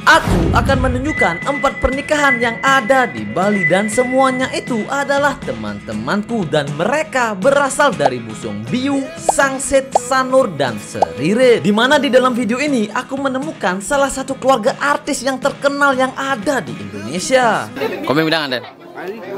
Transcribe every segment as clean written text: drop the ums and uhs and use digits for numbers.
Aku akan menunjukkan 4 pernikahan yang ada di Bali dan semuanya itu adalah teman-temanku dan mereka berasal dari Busung Biu, Sangsit, Sanur, dan Seririt. Dimana di dalam video ini aku menemukan salah satu keluarga artis yang terkenal yang ada di Indonesia. Komen bidangan Den.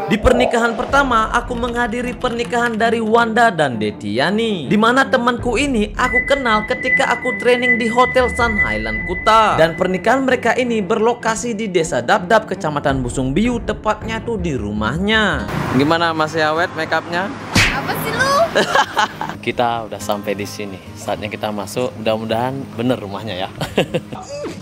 Di pernikahan pertama, aku menghadiri pernikahan dari Wanda dan Detiani. Dimana temanku ini aku kenal ketika aku training di Hotel Sun Highland Kuta. Dan pernikahan mereka ini berlokasi di Desa Dabdab, Kecamatan Busung Biu, tepatnya tuh di rumahnya. Gimana masih awet makeupnya? Apa sih lu? Kita udah sampai di sini. Saatnya kita masuk. Mudah-mudahan bener rumahnya ya.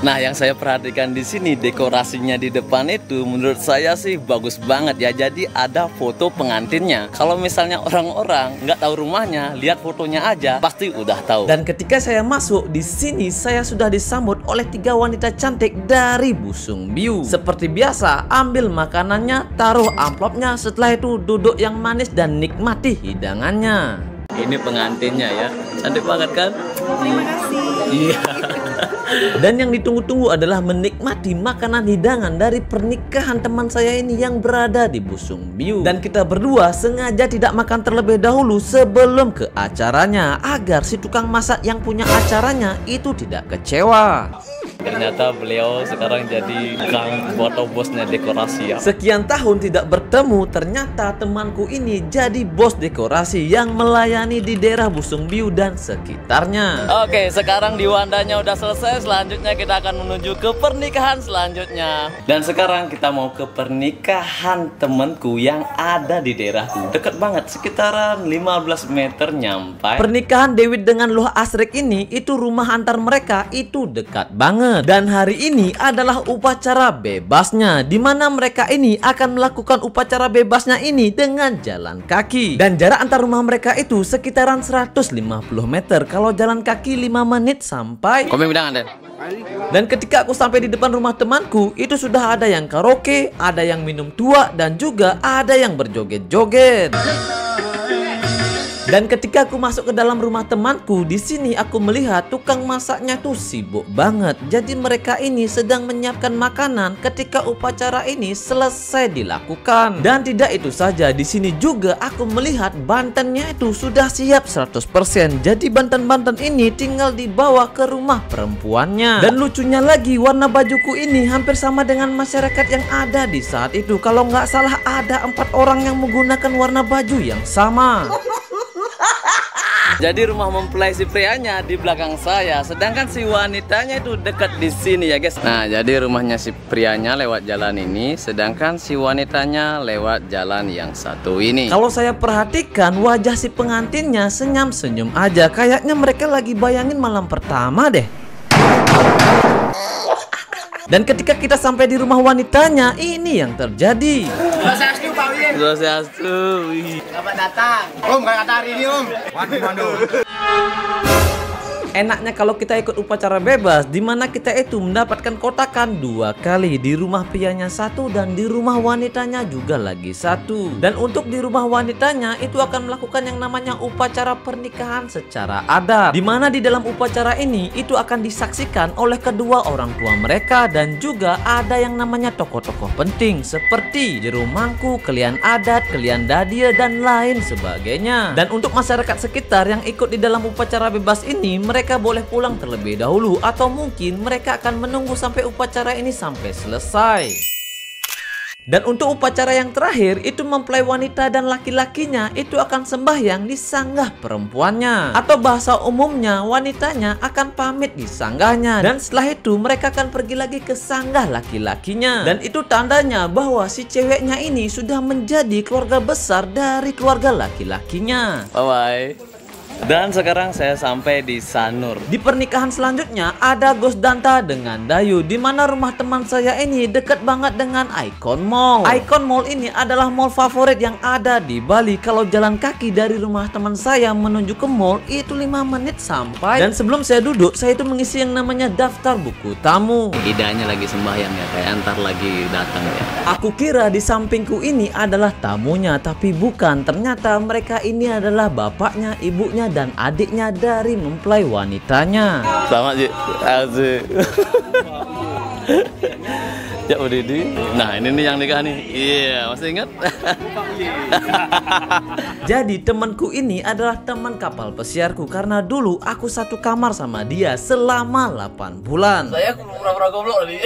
Nah, yang saya perhatikan di sini dekorasinya di depan itu menurut saya sih bagus banget ya. Jadi ada foto pengantinnya. Kalau misalnya orang-orang nggak tahu rumahnya, lihat fotonya aja pasti udah tahu. Dan ketika saya masuk di sini, saya sudah disambut oleh 3 wanita cantik dari Busung Biu. Seperti biasa, ambil makanannya, taruh amplopnya, setelah itu duduk yang manis dan nikmati hidangannya. Ini pengantinnya ya, cantik banget kan? Terima kasih. Iya. Dan yang ditunggu-tunggu adalah menikmati makanan hidangan dari pernikahan teman saya ini yang berada di Busung Biu. Dan kita berdua sengaja tidak makan terlebih dahulu sebelum ke acaranya, agar si tukang masak yang punya acaranya itu tidak kecewa. Ternyata beliau sekarang jadi kang atau bosnya dekorasi ya. Sekian tahun tidak bertemu, ternyata temanku ini jadi bos dekorasi yang melayani di daerah Busung Biu dan sekitarnya. Oke, sekarang di Wandanya udah selesai. Selanjutnya kita akan menuju ke pernikahan selanjutnya. Dan sekarang kita mau ke pernikahan temanku yang ada di daerahku. Deket banget, sekitaran 15 meter nyampai. Pernikahan Dewi dengan Loh Asrik ini, itu rumah antar mereka itu dekat banget. Dan hari ini adalah upacara bebasnya, di mana mereka ini akan melakukan upacara bebasnya ini dengan jalan kaki. Dan jarak antar rumah mereka itu sekitaran 150 meter. Kalau jalan kaki 5 menit sampai. Komen bidangan Den. Dan ketika aku sampai di depan rumah temanku, itu sudah ada yang karaoke, ada yang minum tua, dan juga ada yang berjoget-joget. Dan ketika aku masuk ke dalam rumah temanku, di sini aku melihat tukang masaknya tuh sibuk banget. Jadi mereka ini sedang menyiapkan makanan ketika upacara ini selesai dilakukan. Dan tidak itu saja, di sini juga aku melihat bantennya itu sudah siap 100%. Jadi banten-banten ini tinggal dibawa ke rumah perempuannya. Dan lucunya lagi, warna bajuku ini hampir sama dengan masyarakat yang ada di saat itu. Kalau nggak salah ada 4 orang yang menggunakan warna baju yang sama. Jadi rumah mempelai si prianya di belakang saya, sedangkan si wanitanya itu dekat di sini ya guys. Nah, jadi rumahnya si prianya lewat jalan ini, sedangkan si wanitanya lewat jalan yang satu ini. Kalau saya perhatikan wajah si pengantinnya senyum-senyum aja, kayaknya mereka lagi bayangin malam pertama deh. Dan ketika kita sampai di rumah wanitanya, ini yang terjadi. Swastiastu Pak Win. Swastiastu. Selamat datang. Om, kayak kata hari ini Om. Waduh. Enaknya kalau kita ikut upacara bebas, dimana kita itu mendapatkan kotakan 2 kali, di rumah prianya 1 dan di rumah wanitanya juga lagi 1. Dan untuk di rumah wanitanya itu akan melakukan yang namanya upacara pernikahan secara adat, dimana di dalam upacara ini itu akan disaksikan oleh kedua orang tua mereka. Dan juga ada yang namanya tokoh-tokoh penting seperti jero mangku, kelian adat, kelian dadia, dan lain sebagainya. Dan untuk masyarakat sekitar yang ikut di dalam upacara bebas ini, mereka boleh pulang terlebih dahulu, atau mungkin mereka akan menunggu sampai upacara ini sampai selesai. Dan untuk upacara yang terakhir, itu mempelai wanita dan laki-lakinya itu akan sembahyang di sanggah perempuannya, atau bahasa umumnya wanitanya akan pamit di sanggahnya. Dan setelah itu mereka akan pergi lagi ke sanggah laki-lakinya. Dan itu tandanya bahwa si ceweknya ini sudah menjadi keluarga besar dari keluarga laki-lakinya. Bye-bye. Dan sekarang saya sampai di Sanur. Di pernikahan selanjutnya ada Ghost Danta dengan Dayu, di mana rumah teman saya ini dekat banget dengan Icon Mall. Icon Mall ini adalah mall favorit yang ada di Bali. Kalau jalan kaki dari rumah teman saya menuju ke mall itu 5 menit sampai. Dan sebelum saya duduk, saya itu mengisi yang namanya daftar buku tamu. Idanya lagi sembahyang ya, kayak antar lagi datang ya. Aku kira di sampingku ini adalah tamunya, tapi bukan. Ternyata mereka ini adalah bapaknya, ibunya, dan adiknya dari mempelai wanitanya. Selamat sih. Asik. Ya udah di. Nah ini nih yang nikah nih. Iya masih ingat? Jadi temanku ini adalah teman kapal pesiarku karena dulu aku satu kamar sama dia selama 8 bulan. Saya pura-pura goblok tadi.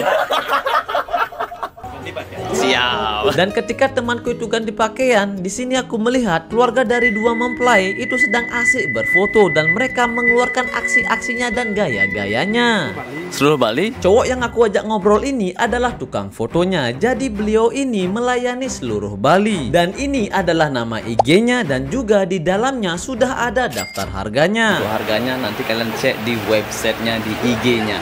Siap. Dan ketika temanku itu ganti pakaian, di sini aku melihat keluarga dari dua mempelai itu sedang asik berfoto dan mereka mengeluarkan aksi-aksinya dan gaya-gayanya. Seluruh Bali. Cowok yang aku ajak ngobrol ini adalah tukang fotonya. Jadi beliau ini melayani seluruh Bali. Dan ini adalah nama IG-nya dan juga di dalamnya sudah ada daftar harganya. Untuk harganya nanti kalian cek di websitenya, di IG-nya.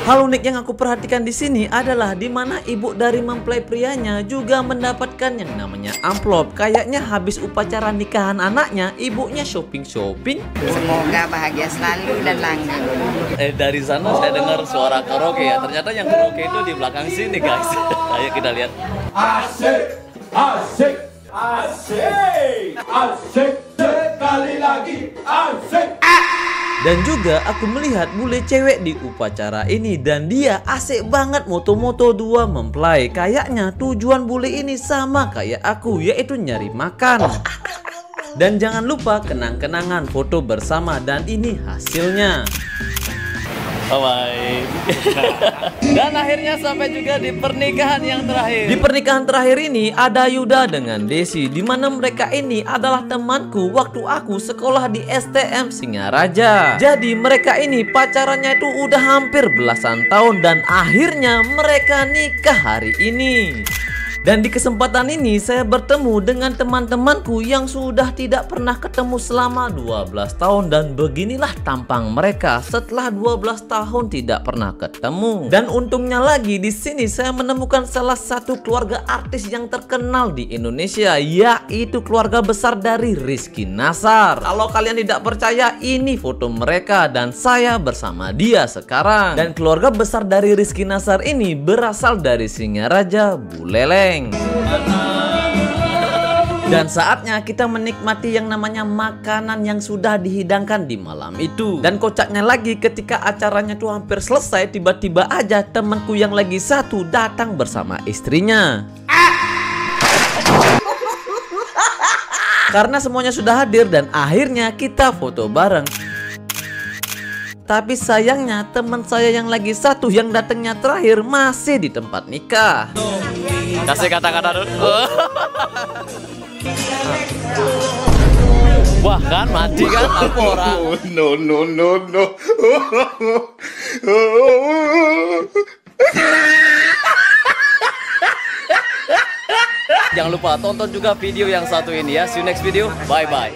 Hal unik yang aku perhatikan di sini adalah di mana ibu dari mempelai prianya juga mendapatkan yang namanya amplop. Kayaknya habis upacara nikahan anaknya, ibunya shopping-shopping. Semoga bahagia selalu dan langgeng. Dari sana saya dengar suara karaoke ya. Ternyata yang karaoke itu di belakang sini guys. Ayo kita lihat. Asik, asik, asik, asik, sekali lagi, asik. Dan juga aku melihat bule cewek di upacara ini dan dia asik banget moto-moto dua mempelai. Kayaknya tujuan bule ini sama kayak aku, yaitu nyari makan. Dan jangan lupa kenang-kenangan foto bersama dan ini hasilnya. Bye. Dan akhirnya sampai juga di pernikahan yang terakhir. Di pernikahan terakhir ini ada Yuda dengan Desi, di mana mereka ini adalah temanku waktu aku sekolah di STM Singaraja. Jadi mereka ini pacarannya itu udah hampir belasan tahun dan akhirnya mereka nikah hari ini. Dan di kesempatan ini saya bertemu dengan teman-temanku yang sudah tidak pernah ketemu selama 12 tahun dan beginilah tampang mereka setelah 12 tahun tidak pernah ketemu. Dan untungnya lagi di sini saya menemukan salah satu keluarga artis yang terkenal di Indonesia, yaitu keluarga besar dari Rizky Nasar. Kalau kalian tidak percaya, ini foto mereka dan saya bersama dia sekarang. Dan keluarga besar dari Rizky Nasar ini berasal dari Singaraja, Buleleng. Dan saatnya kita menikmati yang namanya makanan yang sudah dihidangkan di malam itu. Dan kocaknya lagi ketika acaranya tuh hampir selesai, tiba-tiba aja temanku yang lagi satu datang bersama istrinya. Karena semuanya sudah hadir dan akhirnya kita foto bareng. Tapi sayangnya teman saya yang lagi satu yang datangnya terakhir masih di tempat nikah. Kasih kata-kata dulu. Wah kan mati kan apa orang. No, no, no, no. Jangan lupa tonton juga video yang satu ini ya. See you next video. Bye bye.